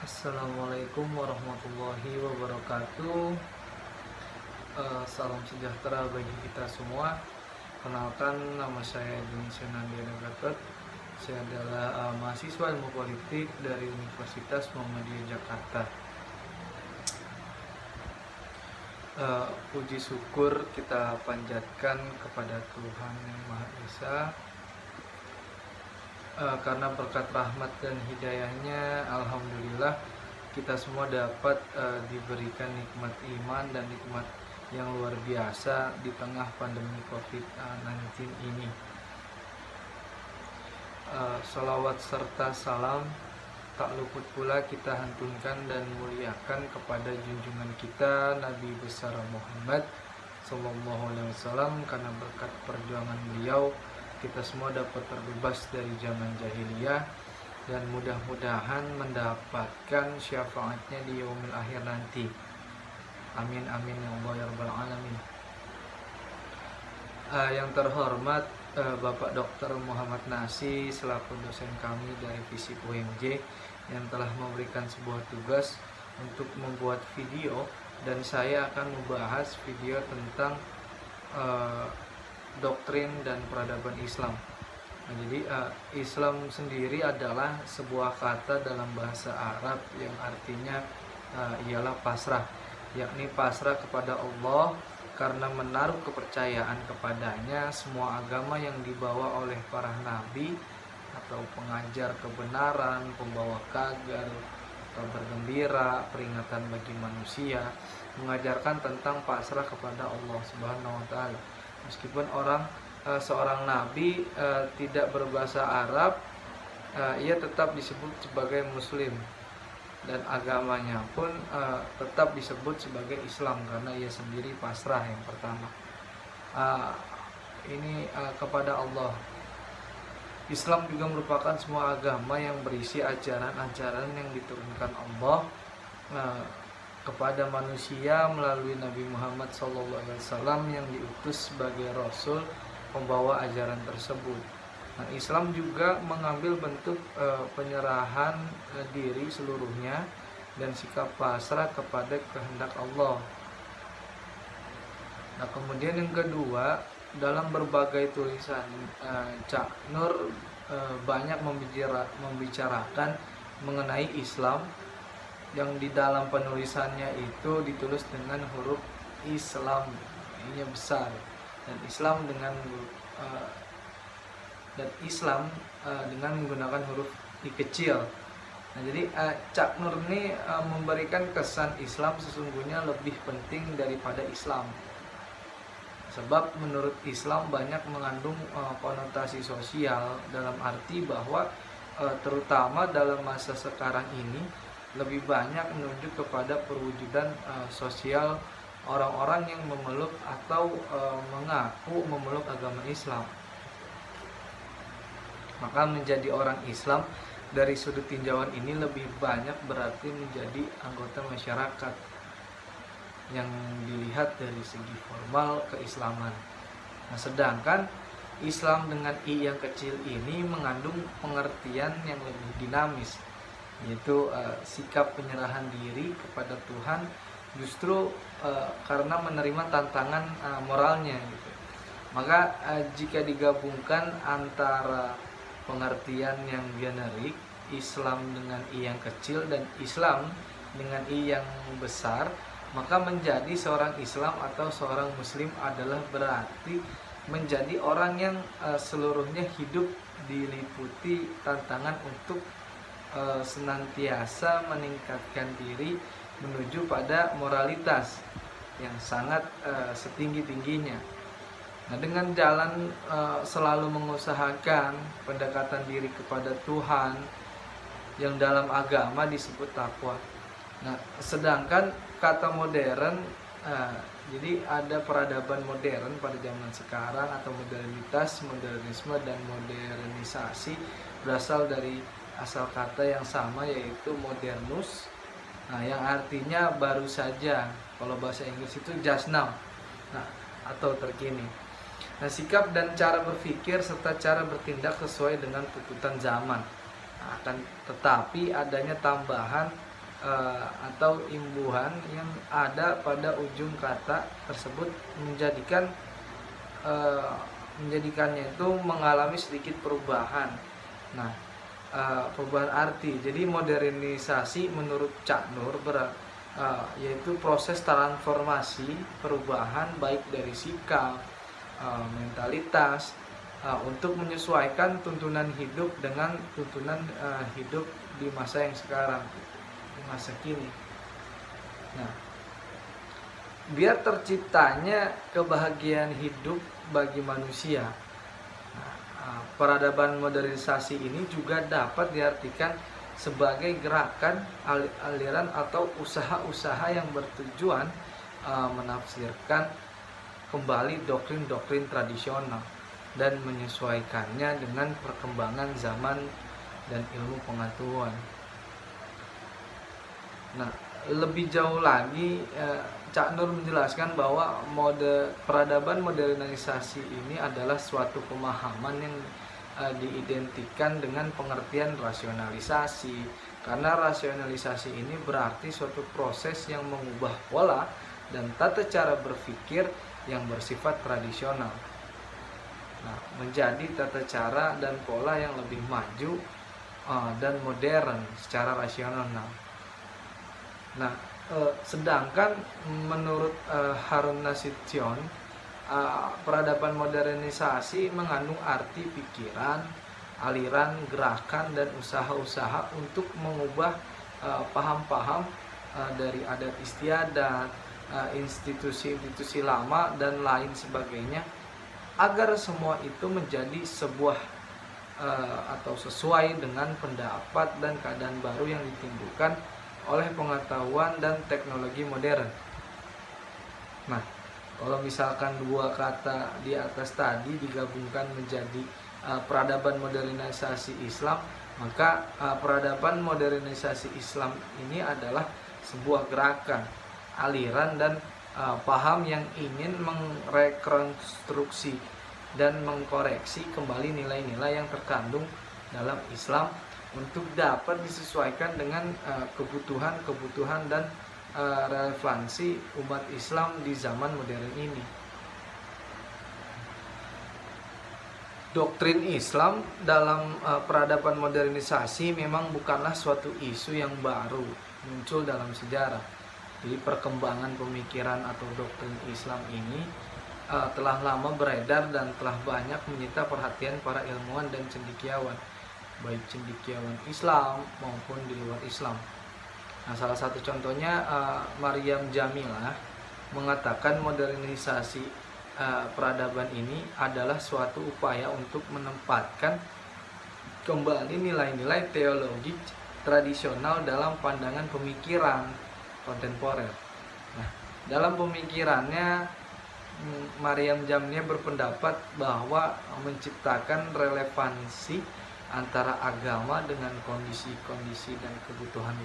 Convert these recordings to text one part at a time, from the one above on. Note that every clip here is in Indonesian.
Assalamualaikum warahmatullahi wabarakatuh. Salam sejahtera bagi kita semua. Kenalkan, nama saya Juni Senandiana Gatot. Saya adalah mahasiswa ilmu politik dari Universitas Muhammadiyah Jakarta. Puji syukur kita panjatkan kepada Tuhan Yang Maha Esa, karena berkat rahmat dan hidayahnya, alhamdulillah kita semua dapat diberikan nikmat iman dan nikmat yang luar biasa di tengah pandemi COVID-19 ini. Salawat serta salam tak luput pula kita hantunkan dan muliakan kepada junjungan kita Nabi besar Muhammad SAW, karena berkat perjuangan beliau kita semua dapat terbebas dari zaman jahiliyah dan mudah-mudahan mendapatkan syafaatnya di yaumil akhir nanti. Amin amin ya Allah ya rabbal alamin. Yang terhormat Bapak Dr. Muhammad Nasi selaku dosen kami dari Fisip UMJ yang telah memberikan sebuah tugas untuk membuat video, dan saya akan membahas video tentang doktrin dan peradaban Islam. Nah, jadi Islam sendiri adalah sebuah kata dalam bahasa Arab yang artinya ialah pasrah, yakni pasrah kepada Allah karena menaruh kepercayaan kepadanya. Semua agama yang dibawa oleh para nabi atau pengajar kebenaran, pembawa kabar, kabar gembira, peringatan bagi manusia, mengajarkan tentang pasrah kepada Allah Subhanahu wa taala. Meskipun seorang nabi tidak berbahasa Arab, ia tetap disebut sebagai muslim, dan agamanya pun tetap disebut sebagai Islam karena ia sendiri pasrah yang pertama. Ini kepada Allah. Islam juga merupakan semua agama yang berisi ajaran-ajaran yang diturunkan Allah kepada manusia melalui Nabi Muhammad SAW yang diutus sebagai Rasul pembawa ajaran tersebut. Nah, Islam juga mengambil bentuk penyerahan diri seluruhnya dan sikap pasrah kepada kehendak Allah. Nah, kemudian yang kedua, dalam berbagai tulisan Cak Nur banyak membicarakan mengenai Islam, yang di dalam penulisannya itu ditulis dengan huruf Islam, ini besar, dan Islam dengan menggunakan huruf I kecil. Nah, jadi Cak Nur ini memberikan kesan Islam sesungguhnya lebih penting daripada Islam, sebab menurut Islam banyak mengandung konotasi sosial, dalam arti bahwa terutama dalam masa sekarang ini lebih banyak menunjuk kepada perwujudan sosial orang-orang yang memeluk atau mengaku memeluk agama Islam. Maka menjadi orang Islam dari sudut tinjauan ini lebih banyak berarti menjadi anggota masyarakat yang dilihat dari segi formal keislaman. Nah, sedangkan Islam dengan I yang kecil ini mengandung pengertian yang lebih dinamis, yaitu sikap penyerahan diri kepada Tuhan justru karena menerima tantangan moralnya gitu. Maka jika digabungkan antara pengertian yang generik Islam dengan I yang kecil dan Islam dengan I yang besar, maka menjadi seorang Islam atau seorang Muslim adalah berarti menjadi orang yang seluruhnya hidup diliputi tantangan untuk senantiasa meningkatkan diri menuju pada moralitas yang sangat setinggi-tingginya. Nah, dengan jalan selalu mengusahakan pendekatan diri kepada Tuhan yang dalam agama disebut takwa. Nah, sedangkan kata modern, jadi ada peradaban modern pada zaman sekarang atau modernitas, modernisme dan modernisasi berasal dari asal kata yang sama, yaitu modernus. Nah, yang artinya baru saja. Kalau bahasa Inggris itu just now. Nah, atau terkini. Nah, sikap dan cara berpikir serta cara bertindak sesuai dengan tuntutan zaman. Nah, tetapi adanya tambahan atau imbuhan yang ada pada ujung kata tersebut menjadikannya itu mengalami sedikit perubahan. Nah, perubahan arti. Jadi modernisasi menurut Cak Nur yaitu proses transformasi perubahan baik dari sikap, mentalitas, untuk menyesuaikan tuntunan hidup dengan tuntunan hidup di masa yang sekarang, di masa kini. Nah, biar terciptanya kebahagiaan hidup bagi manusia. Peradaban modernisasi ini juga dapat diartikan sebagai gerakan, aliran atau usaha-usaha yang bertujuan menafsirkan kembali doktrin-doktrin tradisional dan menyesuaikannya dengan perkembangan zaman dan ilmu pengetahuan. Nah, lebih jauh lagi Cak Nur menjelaskan bahwa peradaban modernisasi ini adalah suatu pemahaman yang diidentikan dengan pengertian rasionalisasi, karena rasionalisasi ini berarti suatu proses yang mengubah pola dan tata cara berpikir yang bersifat tradisional, menjadi tata cara dan pola yang lebih maju dan modern secara rasional. Sedangkan menurut Harun Nasution, peradaban modernisasi mengandung arti pikiran, aliran, gerakan, dan usaha-usaha untuk mengubah paham-paham dari adat istiadat, institusi-institusi lama, dan lain sebagainya, agar semua itu menjadi sebuah atau sesuai dengan pendapat dan keadaan baru yang ditimbulkan oleh pengetahuan dan teknologi modern. Nah, kalau misalkan dua kata di atas tadi digabungkan menjadi peradaban modernisasi Islam, maka peradaban modernisasi Islam ini adalah sebuah gerakan, aliran, dan paham yang ingin merekonstruksi dan mengkoreksi kembali nilai-nilai yang terkandung dalam Islam untuk dapat disesuaikan dengan kebutuhan dan relevansi umat Islam di zaman modern ini. Doktrin Islam dalam peradaban modernisasi memang bukanlah suatu isu yang baru muncul dalam sejarah. Jadi perkembangan pemikiran atau doktrin Islam ini telah lama beredar dan telah banyak menyita perhatian para ilmuwan dan cendekiawan, baik cendekiawan Islam maupun di luar Islam. Nah, salah satu contohnya Maryam Jamilah mengatakan modernisasi peradaban ini adalah suatu upaya untuk menempatkan kembali nilai-nilai teologi tradisional dalam pandangan pemikiran kontemporer. Nah, dalam pemikirannya Maryam Jamilah berpendapat bahwa menciptakan relevansi antara agama dengan kondisi-kondisi dan kebutuhan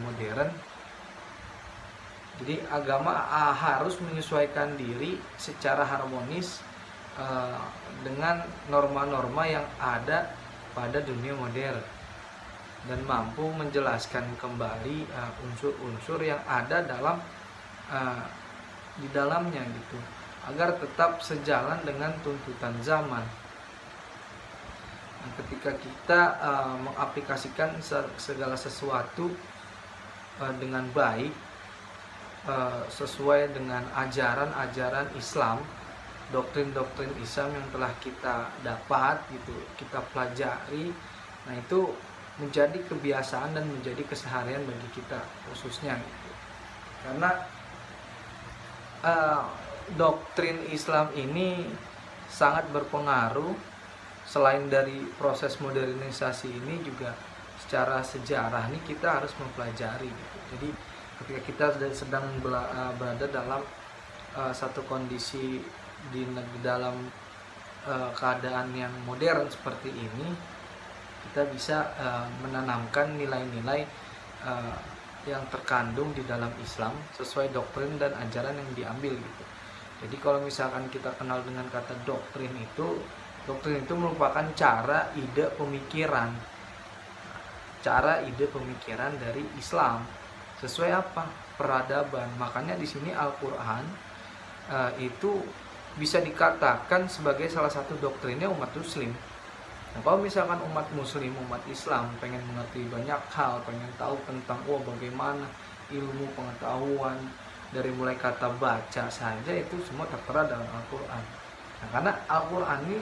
modern. Jadi agama harus menyesuaikan diri secara harmonis dengan norma-norma yang ada pada dunia modern dan mampu menjelaskan kembali unsur-unsur yang ada di dalamnya gitu, agar tetap sejalan dengan tuntutan zaman. Ketika kita mengaplikasikan segala sesuatu dengan baik sesuai dengan ajaran-ajaran Islam, doktrin-doktrin Islam yang telah kita dapat gitu, kita pelajari, nah itu menjadi kebiasaan dan menjadi keseharian bagi kita khususnya gitu. Karena doktrin Islam ini sangat berpengaruh. Selain dari proses modernisasi ini juga secara sejarah ini kita harus mempelajari gitu. Jadi ketika kita sedang berada dalam satu kondisi dalam keadaan yang modern seperti ini, kita bisa menanamkan nilai-nilai yang terkandung di dalam Islam sesuai doktrin dan ajaran yang diambil gitu. Jadi kalau misalkan kita kenal dengan kata doktrin itu merupakan cara, ide, pemikiran, cara ide pemikiran dari Islam sesuai apa? Peradaban. Makanya di sini Al-Qur'an itu bisa dikatakan sebagai salah satu doktrinnya umat muslim. Nah, kalau misalkan umat muslim, umat Islam pengen mengerti banyak hal, pengen tahu tentang bagaimana ilmu pengetahuan dari mulai kata baca saja itu semua tertera dalam Al-Qur'an. Nah, karena Al-Qur'an ini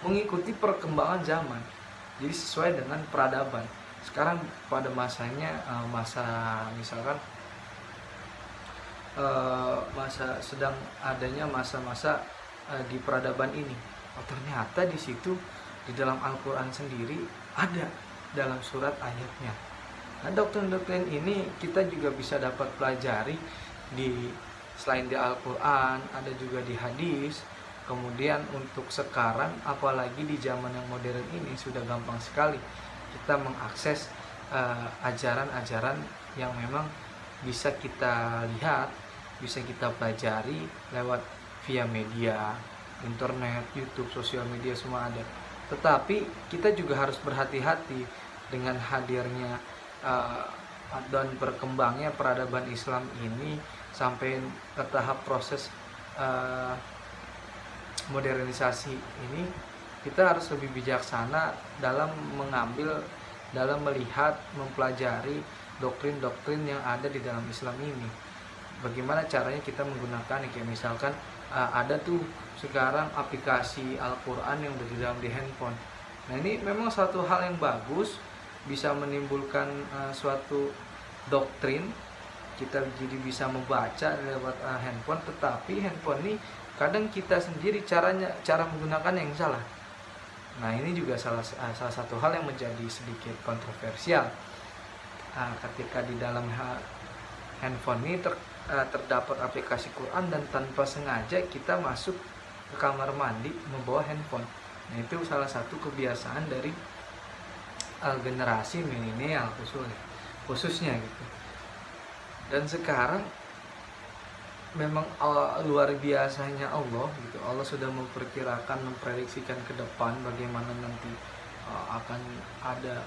mengikuti perkembangan zaman. Jadi sesuai dengan peradaban. Sekarang pada masanya misalkan masa sedang adanya masa-masa di peradaban ini. Ternyata di situ di dalam Al-Qur'an sendiri ada dalam surat ayatnya. Nah, doktrin-doktrin ini kita juga bisa dapat pelajari selain di Al-Qur'an, ada juga di hadis. Kemudian untuk sekarang, apalagi di zaman yang modern ini, sudah gampang sekali kita mengakses ajaran-ajaran yang memang bisa kita lihat, bisa kita pelajari lewat via media, internet, YouTube, sosial media, semua ada. Tetapi kita juga harus berhati-hati dengan hadirnya dan berkembangnya peradaban Islam ini sampai ke tahap proses modernisasi ini. Kita harus lebih bijaksana dalam melihat, mempelajari doktrin-doktrin yang ada di dalam Islam ini. Bagaimana caranya kita menggunakan, kayak misalkan ada tuh sekarang aplikasi Al-Qur'an yang udah di dalam di handphone. Nah, ini memang suatu hal yang bagus, bisa menimbulkan suatu doktrin. Kita jadi bisa membaca lewat handphone, tetapi handphone ini kadang kita sendiri cara menggunakan yang salah. Nah, ini juga salah satu hal yang menjadi sedikit kontroversial. Ketika di dalam handphone ini terdapat aplikasi Quran dan tanpa sengaja kita masuk ke kamar mandi membawa handphone. Nah, itu salah satu kebiasaan dari generasi milenial khususnya gitu. Dan sekarang memang luar biasanya Allah gitu. Allah sudah memperkirakan, memprediksikan ke depan bagaimana nanti akan ada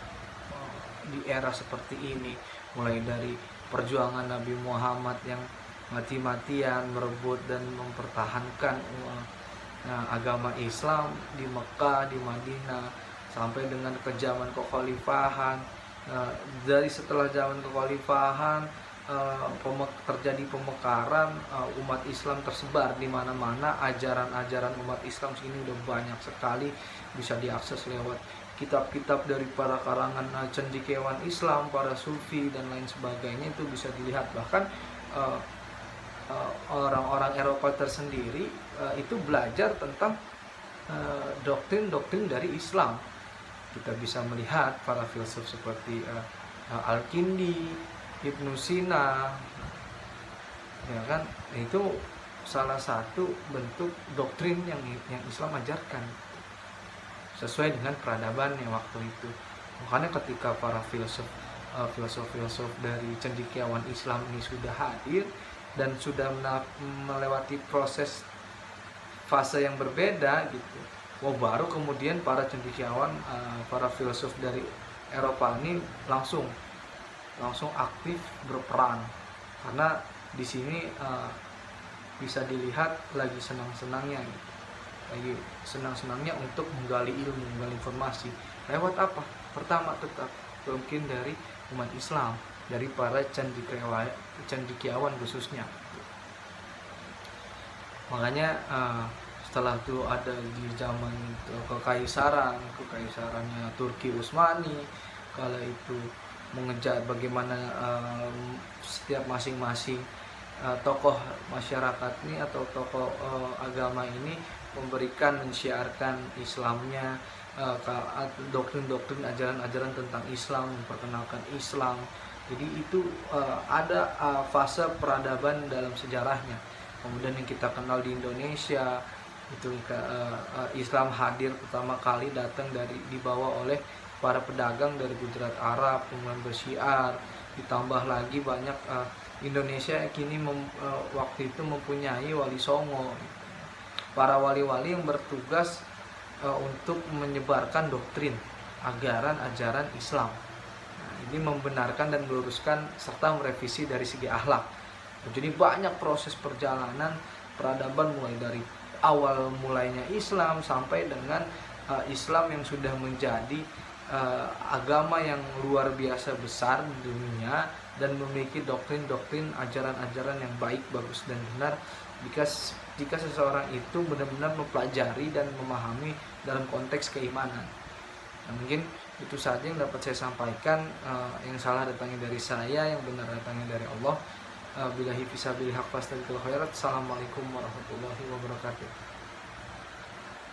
di era seperti ini, mulai dari perjuangan Nabi Muhammad yang mati-matian merebut dan mempertahankan agama Islam di Mekah, di Madinah, sampai dengan ke zaman kekhalifahan. Dari setelah zaman kekhalifahan terjadi pemekaran, umat Islam tersebar di mana-mana. Ajaran-ajaran umat Islam sini udah banyak sekali, bisa diakses lewat kitab-kitab dari para karangan cendekiawan Islam, para sufi dan lain sebagainya. Itu bisa dilihat. Bahkan orang-orang Eropa tersendiri itu belajar tentang doktrin-doktrin dari Islam. Kita bisa melihat para filsuf seperti Al-Kindi, Ibnu Sina, ya kan, itu salah satu bentuk doktrin yang Islam ajarkan sesuai dengan peradabannya waktu itu. Makanya ketika para filsuf dari cendekiawan Islam ini sudah hadir dan sudah melewati proses fase yang berbeda gitu, baru kemudian para cendekiawan, para filsuf dari Eropa ini langsung aktif berperan, karena di sini bisa dilihat lagi senang-senangnya gitu. Lagi senang-senangnya untuk menggali ilmu, menggali informasi. Lewat apa? Pertama tetap mungkin dari umat Islam, dari para cendekiawan khususnya. Makanya setelah itu ada di zaman kekaisarannya Turki Utsmani, kala itu mengejar bagaimana setiap masing-masing tokoh masyarakat ini atau tokoh agama ini mensiarkan Islamnya, doktrin-doktrin, ajaran-ajaran tentang Islam, memperkenalkan Islam. Jadi itu ada fase peradaban dalam sejarahnya. Kemudian yang kita kenal di Indonesia itu Islam hadir pertama kali datang dibawa oleh para pedagang dari Gujarat Arab, kemudian bersyiar, ditambah lagi banyak Indonesia kini waktu itu mempunyai wali songo, para wali-wali yang bertugas untuk menyebarkan doktrin, ajaran Islam. ini membenarkan dan meluruskan serta merevisi dari segi akhlak. Jadi banyak proses perjalanan peradaban mulai dari awal mulainya Islam sampai dengan Islam yang sudah menjadi agama yang luar biasa besar di dunia dan memiliki doktrin-doktrin, ajaran-ajaran yang baik, bagus dan benar jika seseorang itu benar-benar mempelajari dan memahami dalam konteks keimanan. Nah, mungkin itu saja yang dapat saya sampaikan. Yang salah datangnya dari saya, yang benar datangnya dari Allah. Billahi fisabilil haq fastaqil khairat. Assalamualaikum warahmatullahi wabarakatuh.